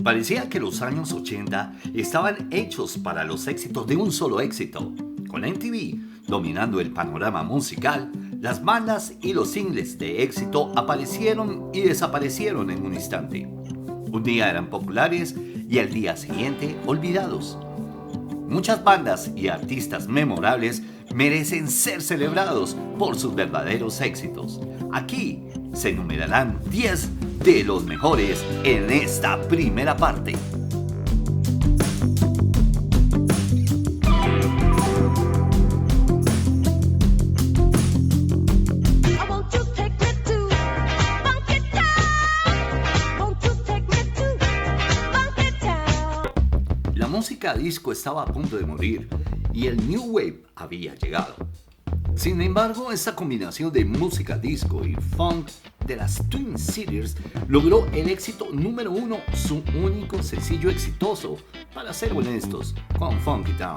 Parecía que los años 80 estaban hechos para los éxitos de un solo éxito. Con MTV dominando el panorama musical, las bandas y los singles de éxito aparecieron y desaparecieron en un instante. Un día eran populares y al día siguiente olvidados. Muchas bandas y artistas memorables merecen ser celebrados por sus verdaderos éxitos. Aquí se enumerarán 10 de los mejores en esta primera parte. La música disco estaba a punto de morir y el New Wave había llegado. Sin embargo, esta combinación de música disco y funk de las Twin Cities logró el éxito número 1, su único sencillo exitoso, para ser honestos, con Funky Town.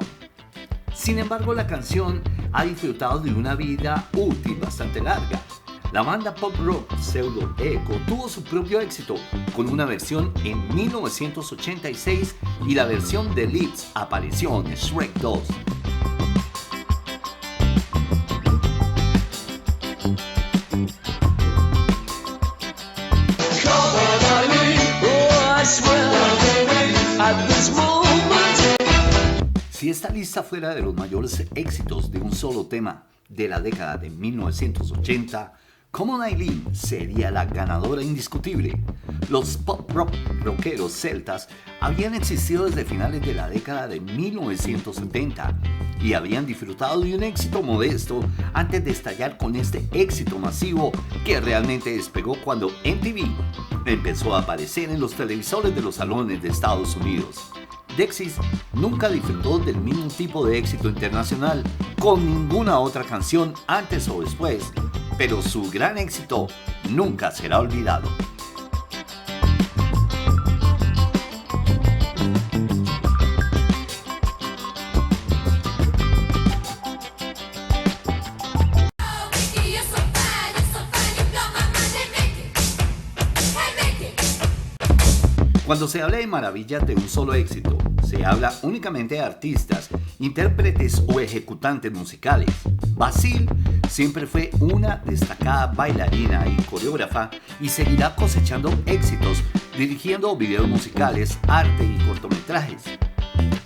Sin embargo, la canción ha disfrutado de una vida útil bastante larga. La banda pop rock Pseudo Echo tuvo su propio éxito con una versión en 1986 y la versión de Lips apareció en Shrek 2. Si esta lista fuera de los mayores éxitos de un solo tema de la década de 1980, Come On Eileen sería la ganadora indiscutible. Los pop rock rockeros celtas habían existido desde finales de la década de 1970 y habían disfrutado de un éxito modesto antes de estallar con este éxito masivo que realmente despegó cuando MTV empezó a aparecer en los televisores de los salones de Estados Unidos. Dexys nunca disfrutó del mismo tipo de éxito internacional con ninguna otra canción antes o después, pero su gran éxito nunca será olvidado. Cuando se habla de maravillas de un solo éxito, se habla únicamente de artistas, intérpretes o ejecutantes musicales. Basile siempre fue una destacada bailarina y coreógrafa y seguirá cosechando éxitos dirigiendo videos musicales, arte y cortometrajes.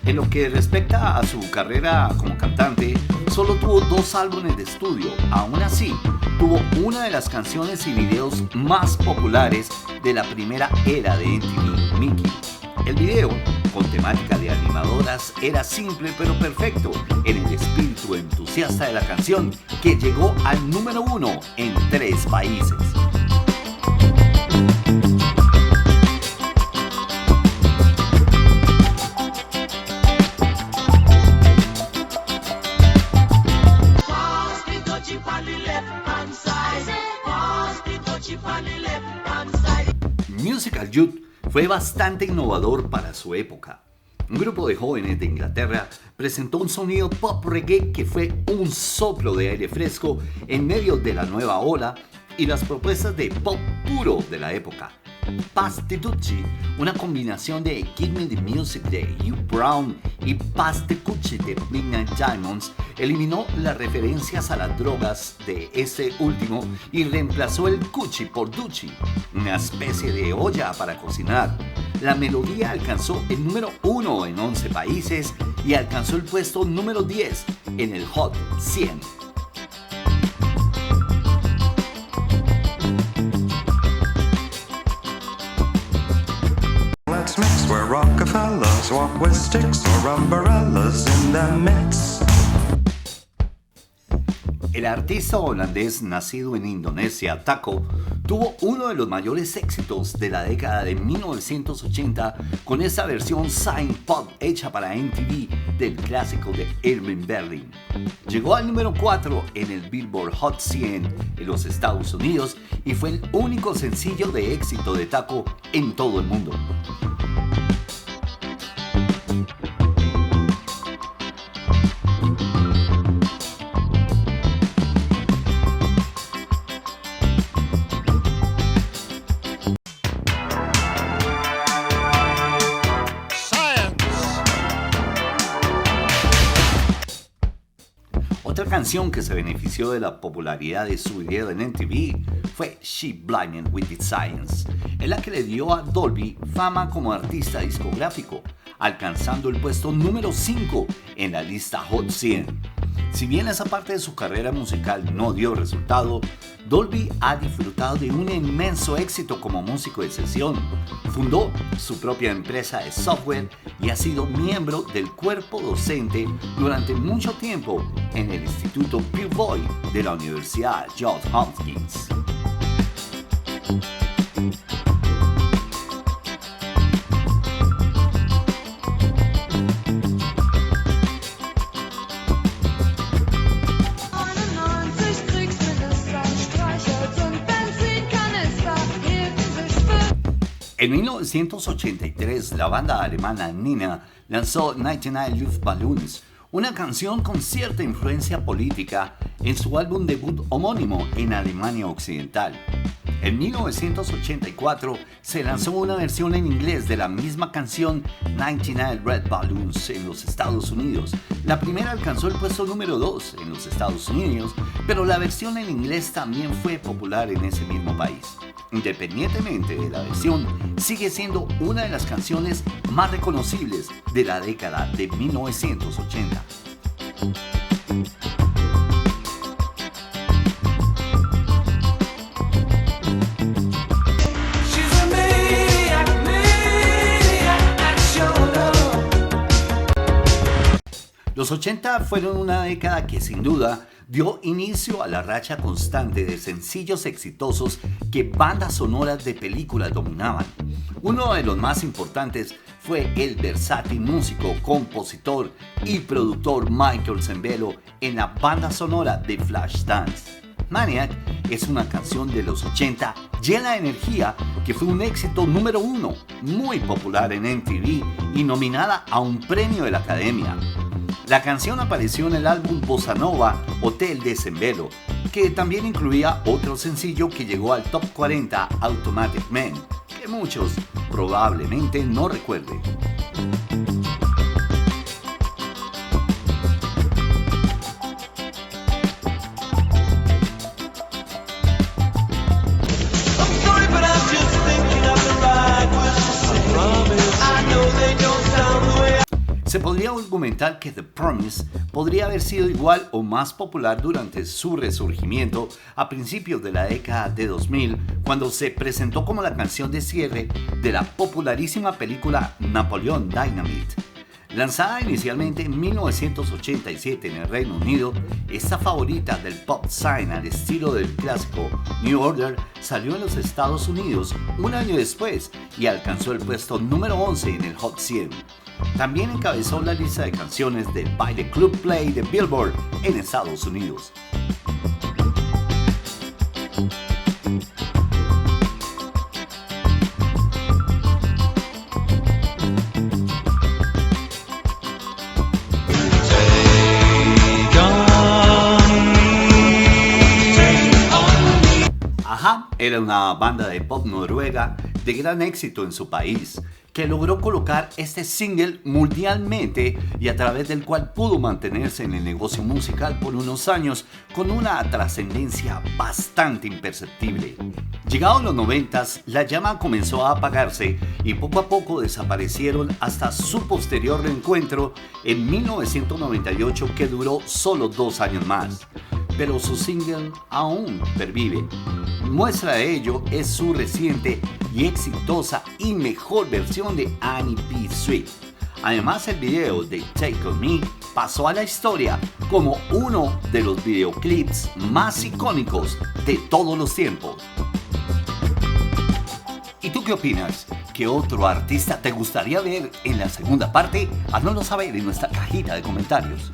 En lo que respecta a su carrera como cantante, solo tuvo 2 álbumes de estudio. Aún así, tuvo una de las canciones y videos más populares de la primera era de MTV, Mickey. El video, con temática de animadoras, era simple pero perfecto en el espíritu entusiasta de la canción, que llegó al número 1 en 3 países. Musical Youth fue bastante innovador para su época. Un grupo de jóvenes de Inglaterra presentó un sonido pop reggae que fue un soplo de aire fresco en medio de la nueva ola y las propuestas de pop puro de la época. Pass the Dutchie, una combinación de Give Me the Music de Hugh Brown y Pass the Coochie de Midnight Diamonds, eliminó las referencias a las drogas de este último y reemplazó el coochie por Dutchie, una especie de olla para cocinar. La melodía alcanzó el número 1 en 11 países y alcanzó el puesto número 10 en el Hot 100. Where Rockefellers walk with sticks or umbrellas in their midst. El artista holandés nacido en Indonesia, Taco, tuvo uno de los mayores éxitos de la década de 1980 con esta versión synth pop hecha para MTV del clásico de Irving Berlin. Llegó al número 4 en el Billboard Hot 100 en los Estados Unidos y fue el único sencillo de éxito de Taco en todo el mundo. canción que se benefició de la popularidad de su video en MTV fue She Blinded with the Science, en la que le dio a Dolby fama como artista discográfico, alcanzando el puesto número 5 en la lista Hot 100. Si bien esa parte de su carrera musical no dio resultado, Dolby ha disfrutado de un inmenso éxito como músico de sesión. Fundó su propia empresa de software y ha sido miembro del cuerpo docente durante mucho tiempo en el Instituto Pew Boy de la Universidad Johns Hopkins. En 1983, la banda alemana Nena lanzó 99 Luftballons, una canción con cierta influencia política en su álbum debut homónimo en Alemania Occidental. En 1984 se lanzó una versión en inglés de la misma canción 99 Red Balloons en los Estados Unidos. La primera alcanzó el puesto número 2 en los Estados Unidos, pero la versión en inglés también fue popular en ese mismo país. Independientemente de la versión, sigue siendo una de las canciones más reconocibles de la década de 1980. Los 80 fueron una década que sin duda dio inicio a la racha constante de sencillos exitosos que bandas sonoras de películas dominaban. Uno de los más importantes fue el versátil músico, compositor y productor Michael Sembello en la banda sonora de Flashdance. Maniac es una canción de los 80 llena de energía que fue un éxito número 1, muy popular en MTV y nominada a un premio de la Academia. La canción apareció en el álbum Bossa Nova Hotel de Sembello, que también incluía otro sencillo que llegó al Top 40 Automatic Man, que muchos probablemente no recuerden. Se podría argumentar que The Promise podría haber sido igual o más popular durante su resurgimiento a principios de la década de 2000, cuando se presentó como la canción de cierre de la popularísima película Napoleon Dynamite. Lanzada inicialmente en 1987 en el Reino Unido, esta favorita del pop sign al estilo del clásico New Order salió en los Estados Unidos un año después y alcanzó el puesto número 11 en el Hot 100. También encabezó la lista de canciones del Baile Club Play de Billboard en Estados Unidos. Aha era una banda de pop noruega de gran éxito en su país, que logró colocar este single mundialmente y a través del cual pudo mantenerse en el negocio musical por unos años con una trascendencia bastante imperceptible. Llegados los 90s, la llama comenzó a apagarse y poco a poco desaparecieron hasta su posterior reencuentro en 1998, que duró solo 2 años más. Pero su single aún pervive. Muestra de ello es su reciente y exitosa y mejor versión de Annie B. Sweet. Además, el video de Take On Me pasó a la historia como uno de los videoclips más icónicos de todos los tiempos. ¿Y tú qué opinas? ¿Qué otro artista te gustaría ver en la segunda parte? Háznoslo saber en nuestra cajita de comentarios.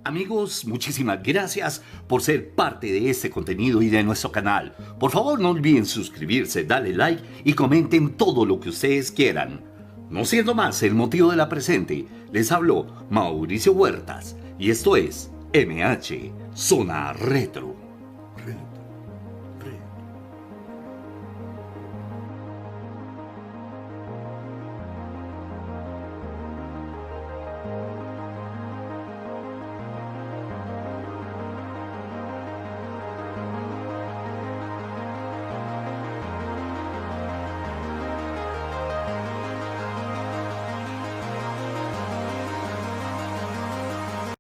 Amigos, muchísimas gracias por ser parte de este contenido y de nuestro canal. Por favor, no olviden suscribirse, darle like y comenten todo lo que ustedes quieran. No siendo más el motivo de la presente, les habló Mauricio Huertas y esto es MH Zona Retro.